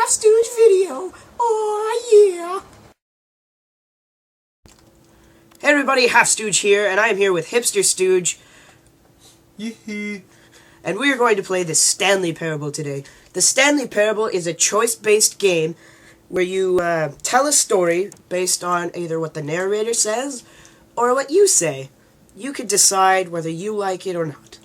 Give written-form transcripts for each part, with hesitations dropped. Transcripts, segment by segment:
Half Stooge video. Oh, yeah. Hey everybody, Half Stooge here, and I'm here with Hipster Stooge. Yee-hee. And we are going to play the Stanley Parable today. The Stanley Parable is a choice-based game where you tell a story based on either what the narrator says or what you say. You could decide whether you like it or not.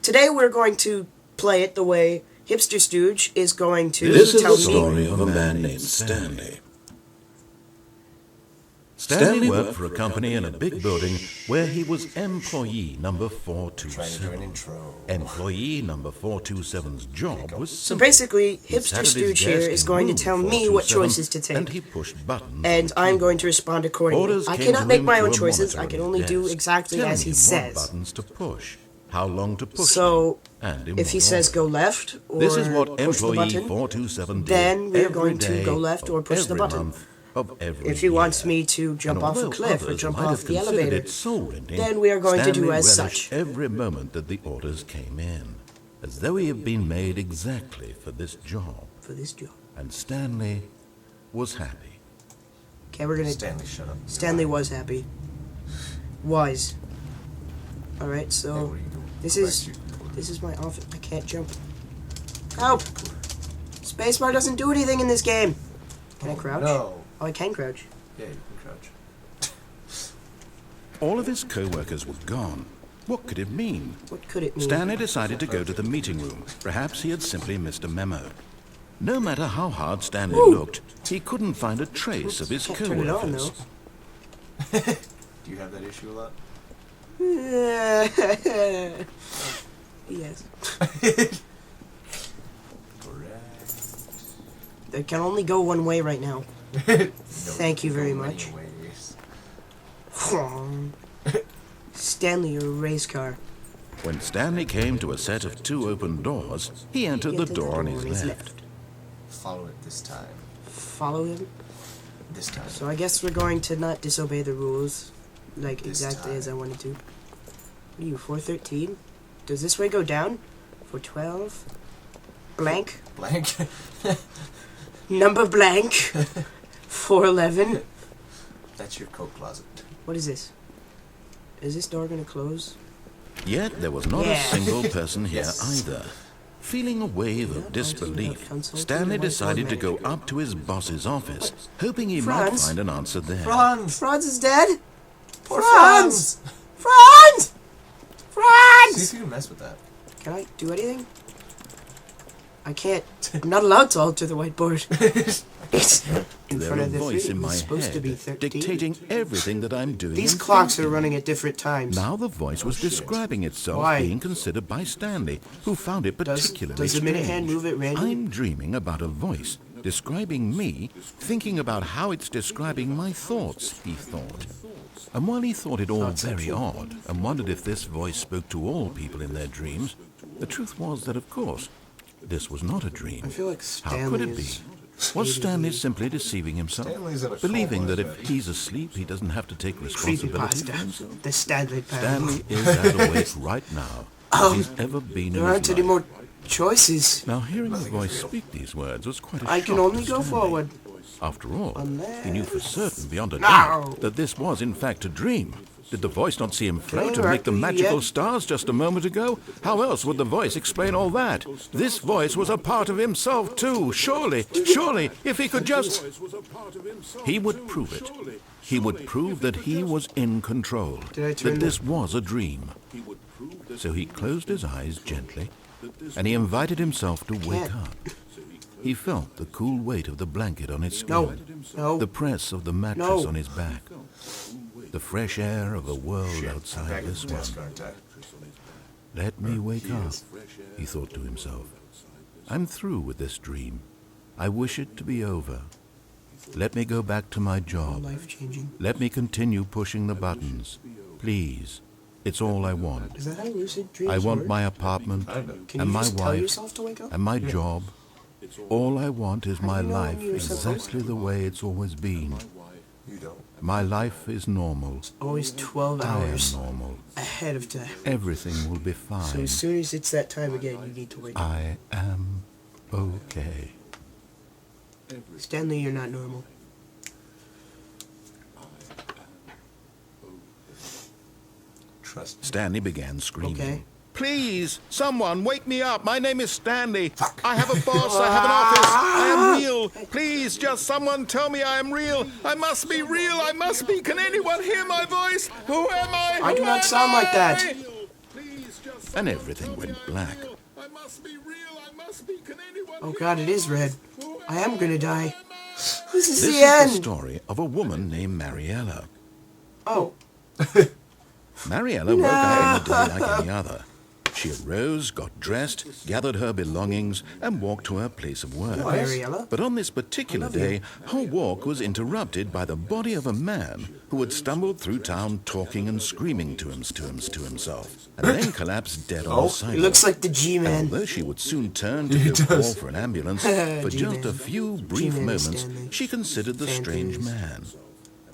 Today we're going to play it the way Hipster Stooge is going to tell me. This is the story of a man named Stanley. Stanley worked for a company in a big building where he was employee number 427. Employee number 427's job was So simple. basically, Hipster Stooge here is going to tell me what choices to take. And he pushed buttons. And I'm going to respond accordingly. Orders I came cannot to make him my through own a choices. monitor I on can his only do desk, exactly telling as he him says. what buttons to push, how long to push So, them, and in if he what says order. go left or This is what push the employee button, 427 did then we are every going to day go left or of push the every button. month of every if he wants year. me to jump And off a although cliff or others jump might off have the considered elevator, it soul-winning, then we are going to do Stanley as relished such. every moment that the orders came in, as though he had been made exactly for this job. For this job. And Stanley was happy. Okay, we're gonna... Stanley, shut up. Stanley was happy. Was. Alright, Hey, so... what are you doing? This Go back is... to your- This is my office. I can't jump. Help! Spacebar doesn't do anything in this game. Can I crouch? No. Oh, I can crouch. Yeah, you can crouch. All of his co-workers were gone. What could it mean? What could it mean? Stanley decided to go to the meeting room. Perhaps he had simply missed a memo. No matter how hard Stanley looked, he couldn't find a trace of his Can't turn it on, co-workers. though. Do you have that issue a lot? Yes. Correct. They can only go one way right now. Thank you very much. Stanley, you're a race car. When Stanley came to a set of two open doors, he entered the door on his left. Follow it this time. Follow him? This time. So I guess we're going to not disobey the rules, like This exactly time. as I wanted to. What are you, 413? Does this way go down? 412? Blank? Blank. Number blank? 411? That's your coat closet. What is this? Is this door gonna close? Yet there was not Yeah. a single person here Yes. either. Feeling a wave Yeah, of I disbelief, do not consult Stanley with my decided to go manager. up to his boss's office, hoping he Franz? might find an answer there. Franz! Franz is dead? Poor Franz! Franz! Franz! See Franz! if you can mess with that. Can I do anything? I can't. I'm not allowed to alter the whiteboard. It's in There front a of the voice thing. in my It's supposed to be head 13. dictating everything that I'm doing. These and clocks are thinking. running at different times. Now the voice was shit. describing itself Why? being considered by Stanley, who found it particularly does the minute hand strange. move at random? I'm dreaming about a voice describing me, thinking about how it's describing my thoughts, he thought. And while he thought it all very odd, and wondered if this voice spoke to all people in their dreams, the truth was that, of course, this was not a dream. I feel like How could it be? Stanley is Was Stanley simply deceiving himself? Stanley's in a Believing coma that if already. he's asleep, he doesn't have to take responsibility for himself? creepypasta. The Stanley Parable. Stanley is as awake right now as he's ever been in There aren't his any life. more choices. Now, hearing the voice speak these words was quite a I shock can to only go Stanley. forward. After all, he knew for certain, beyond a No. doubt, that this was in fact a dream. Did the voice not see him float and make the interrupt you magical yet? stars just a moment ago? How else would the voice explain all that? This voice was a part of himself too, surely, if he could just... He would prove it. He would prove that he was in control, Did I turn that this was a dream. So he closed his eyes gently, and he invited himself to wake can't. up. He felt the cool weight of the blanket on his skin, No. No. the press of the mattress No. on his back, the fresh air of a world Back outside at this the desk, one. aren't I? Let me wake up, he thought to himself. I'm through with this dream. I wish it to be over. Let me go back to my job. Life-changing. Let me continue pushing the buttons. Please. It's all I want. Is that how lucid dreams I want work? my apartment I know. Can and you my just tell wife yourself to wake up? and my job. All I want is my do you know life you're supposed exactly the way it's always been. You don't. My life is normal. Always 12 I am hours normal. ahead of time. Everything will be So fine. as soon as it's that time again, you need to wake up. I am okay. Stanley, you're not normal. Trust. Stanley began screaming. Okay. Please, someone, wake me up. My name is Stanley. I have a boss. I have an office. I am real. Please, just someone tell me I am real. I must be real. I must be. Can anyone hear my voice? Who am I? I do Who not am sound like that. Please, just And everything went black. I must be real. I must be. Can anyone Oh god, it is red. I am gonna die. This is This the is end. the story of a woman named Mariella. Oh, Mariella woke up in a day like any other. She arose, got dressed, gathered her belongings, and walked to her place of work. Mariella. But on this particular day, her walk was interrupted by the body of a man who had stumbled through town talking and screaming to himself, and then collapsed dead on the It sidewalk. looks like the G-Man. Although she would soon turn to go call for an ambulance, for just G-Man. a few brief G-Man moments, Stanley. she considered the Fan strange theories. man.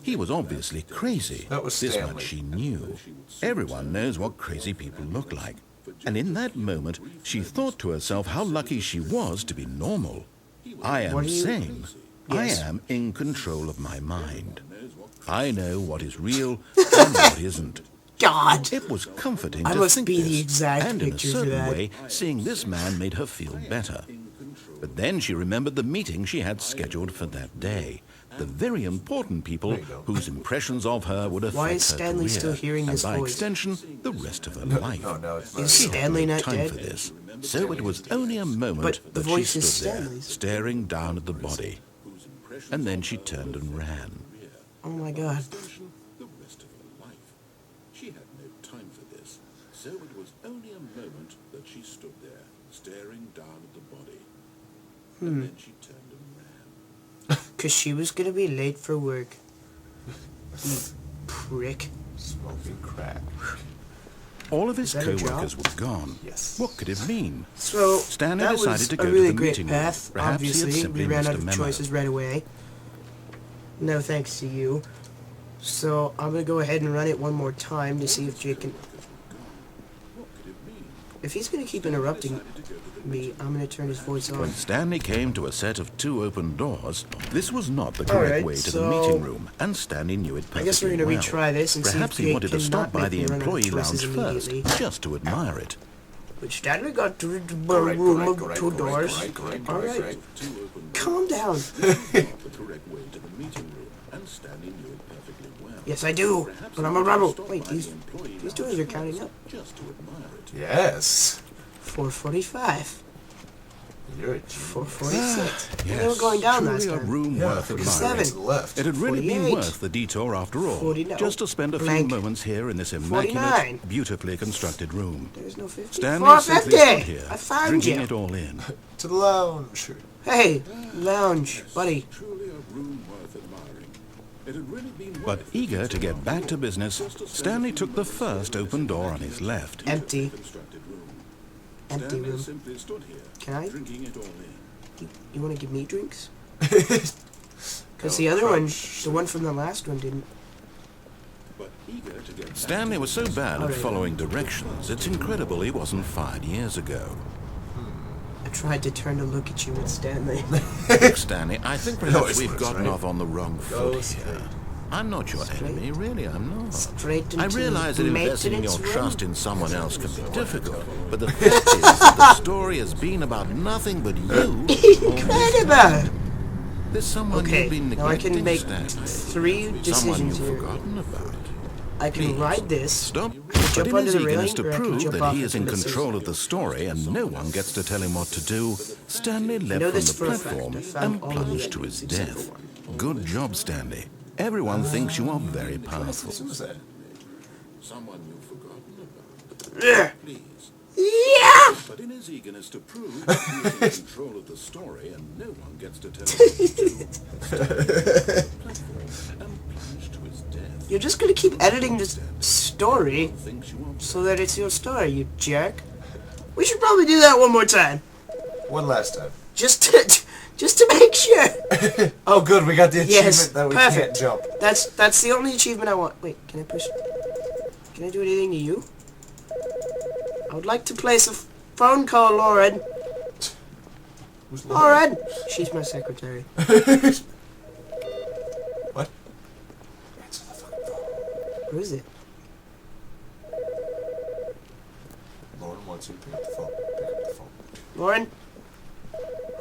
He was obviously crazy. That was This Stanley. much she knew. Everyone knows what crazy people look like. And in that moment, she thought to herself how lucky she was to be normal. I What am do you- sane. Yes. I am in control of my mind. I know what is real and what isn't. God. It was comforting I to must think be this, the exact and in a picture for certain that. way, seeing this man made her feel better. But then she remembered the meeting she had scheduled for that day. The very important people There you go. whose impressions of her would affect Why is her Stanley career, still hearing and this by voice? extension, the rest of her life. Oh no, it's Is not. She had Stanley no not time dead? for this. So it was only a moment But the that voice she is stood there, Stanley's. staring down at the body. And then she turned and ran. Oh my god. the rest of her life? She had no time for this, so it was only a moment that she stood there, staring down at the body. And then she turned and ran. Because she was going to be late for work. You prick. Smoking crack. All of his Is that a co-workers job? were gone. Yes. What could it mean? So, Stanley that decided was to a go to really the great meeting room. path. Perhaps he had Obviously, simply we ran missed out a of memo. choices right away. No thanks to you. So, I'm going to go ahead and run it one more time to see if Jake can... If he's going to keep interrupting me, I'm going to turn his voice When on. Stanley came to a set of 2 open doors, this was not the correct Alright, way to so- the meeting room, and Stanley knew it perfectly I guess we're going to well. retry this and Perhaps see if he Jake wanted to cannot stop by make the me run out of employee choices lounge first, immediately. just to admire it. But Stanley got through the Correct, room correct, of correct, 2 correct, doors. correct, correct, Alright, correct. calm down. Not the correct way to the meeting room, and Stanley knew it perfectly well. Yes, I do. But I'm a rebel. Wait, these doors are counting up. Just to admire it. Yes. 445. You're a genius. 446. Yes, They were going down last truly a time. room Yeah, worth 47 admiring. to the left. It had really been 48. worth the detour after all, 49. just to spend a Blank. few moments here in this 49. immaculate, beautifully constructed room. There's no 50. Stanley simply stood 450. here, I found drinking you. it all in. To the lounge. Hey, lounge, buddy. Truly a room worth admiring. It had really been worth But the eager to detour get back to business, Stanley took the first open door on his left. Empty. constructed room. Empty Stanley room. simply stood here, Can I? drinking it all in. You want to give me drinks? Because the other one, crunch. the one from the last one didn't. But eager to get back Stanley was so bad at Alright. following directions, it's incredible he wasn't fired years ago. I tried to turn to look at you with Stanley. Look, Stanley, I think perhaps it's we've worse, gotten right? off on the wrong Go foot straight. here. I'm not your Straight. enemy, really, I'm not. Straight into I realize that investing your maintenance room. trust in someone else can be difficult, but the fact is that the story has been about nothing but you. Incredible! There's someone Okay, you've been now I can neglecting, make Stanley. 3 Someone decisions you've here. forgotten about. I can Please, ride this. Stop. jump But in under his the eagerness railing, to or I can prove jump that off he the is in fences. control of the story and no one gets to tell him what to do, Stanley leapt know from this the for a fact. platform I found and all of the plunged to his evidence except death. for Good job, Stanley. Everyone thinks you are very powerful. Who's that? someone you've forgotten about. Ugh. Please. Yeah! But in his eagerness to prove that he is in control of the story and no one gets to tell him what to do, Stanley leapt from the platform and plunged to his death. You're just gonna keep editing this story Thinks you are so that it's your story, you jerk. We should probably do that one more time. One last time. Just to make sure. Oh, good. We got the achievement Yes, that we perfect. can't jump. That's the only achievement I want. Wait, can I push? Can I do anything to you? I would like to place a phone call, Lauren. Who's Lauren! She's my secretary. What? Answer the fucking phone. Who is it? Lauren wants you to pick up the phone. Pick up the phone. Lauren?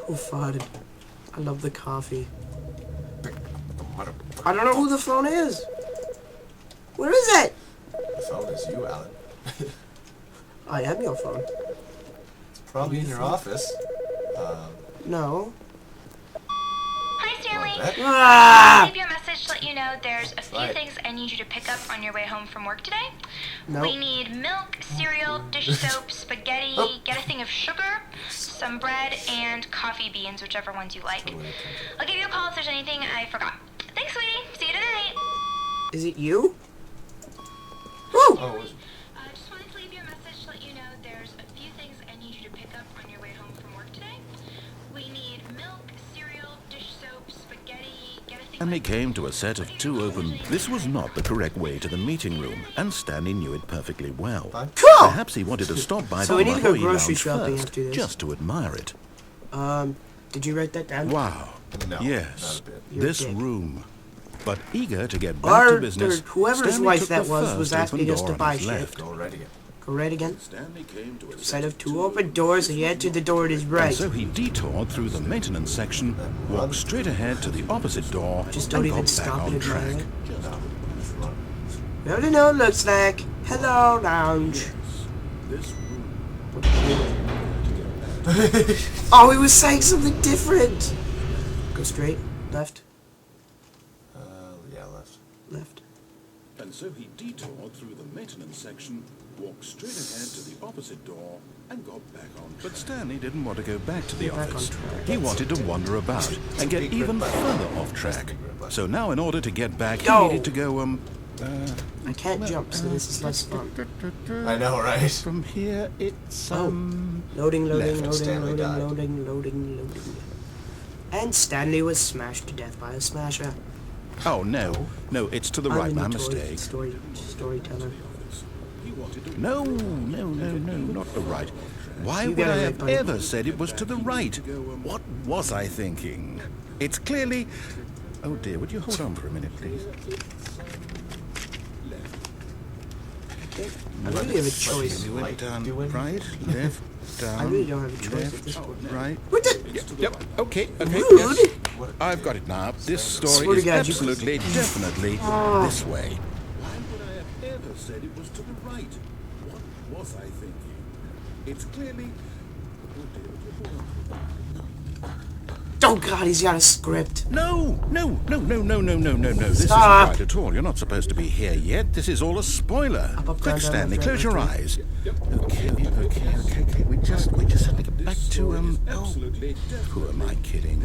Who farted? I love the coffee. Pick up the mother. I don't know who the phone is. Where is it? The phone is you, Alan. I am your phone. It's probably in your office. No. Hi, Stanley. Ah! Leave you a message to let you know there's a few Right. things I need you to pick up on your way home from work today. No. We need milk, cereal, dish soap, spaghetti, get a thing of sugar, some bread, and coffee beans, whichever ones you like. I'll give you a call if there's anything I forgot. Thanks, sweetie. See you tonight. Is it you? Woo! Oh, was it? Just wanted to leave you a message to let you know there's a few things I need you to pick up on your way home from work today. We need milk, cereal, dish soap, spaghetti, get a thing Stanley came to a set of two open... This was not the correct way to the meeting room, and Stanley knew it perfectly well. Cool! Perhaps he wanted to stop by So the we need to go Mahoi grocery Lounge shopping first, after this. just to admire it. Did you write that down? Wow. No, Yes. not a bit. You're This dead. room. But eager to get back to business, whoever's Stanley wife took that the was first asking open us to door on buy his shit. left. Go right again. Go right again. Stanley came to a Set of two open doors, and he entered the door to his And right. so he detoured through the maintenance section, walked straight ahead to the opposite door, Just don't and even got stop back and on admire track. it. No. We already know what it looks like. Hello, lounge. This room. Oh, he was saying something different. Go straight. Left. Yeah, left. Left. And so he detoured through the maintenance section, walked straight ahead to the opposite door, and got back on track. But Stanley didn't want to go back to the Get back office. on track. He wanted to wander about and get even further off track. So now in order to get back, he Go. needed to go, I can't jump, so this is less fun. I know, right? From here, it's, Loading, loading, left. loading, Stanley loading, died. loading, loading, loading. And Stanley was smashed to death by a smasher. Oh, no. No, it's to the right. I'm My the toy mistake. Storyteller. No, not the right. Why You would got I it right, have buddy. ever said it was to the right? What was I thinking? It's clearly... Oh dear, would you hold on for a minute, please? I really have a choice. You went down doing? right, left, down, I really don't have a choice at left, this point. right. What the? Yep, okay, Rude? yes. I've got it now. This Swear story to is God, you- absolutely, definitely Oh. this way. Why would I have ever said it was to the right? What was I thinking? It's clearly... Oh God, he's got a script. No. This Stop. isn't right at all. You're not supposed to be here yet. This is all a spoiler. Up, Quick, down, Stanley, left, close right, your right. eyes. Okay. We just have to get back to, who am I kidding?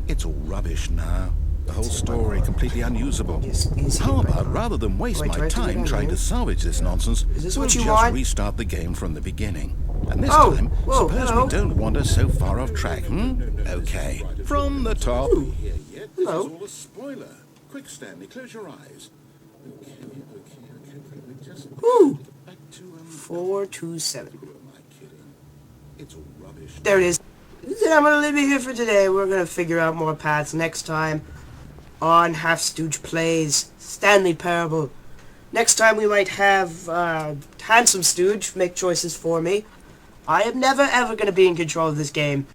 It's all rubbish now. The whole story completely unusable. Yes, is he How right? about, rather than waste Wait, do I my have to go time down trying here? to salvage this nonsense, Is this we'll what you just want? restart the game from the beginning. And this Oh, time, whoa, suppose hello. we don't wander so far off track, Okay. From the top. Hello. All a spoiler. Quick, Stanley, close your eyes. Okay. Woo. Back to 427. Who am I kidding? It's all rubbish. There it is. Then I'm gonna leave it here for today. We're gonna figure out more paths next time on Half Stooge Plays Stanley Parable. Next time we might have Handsome Stooge make choices for me. I am never ever gonna be in control of this game.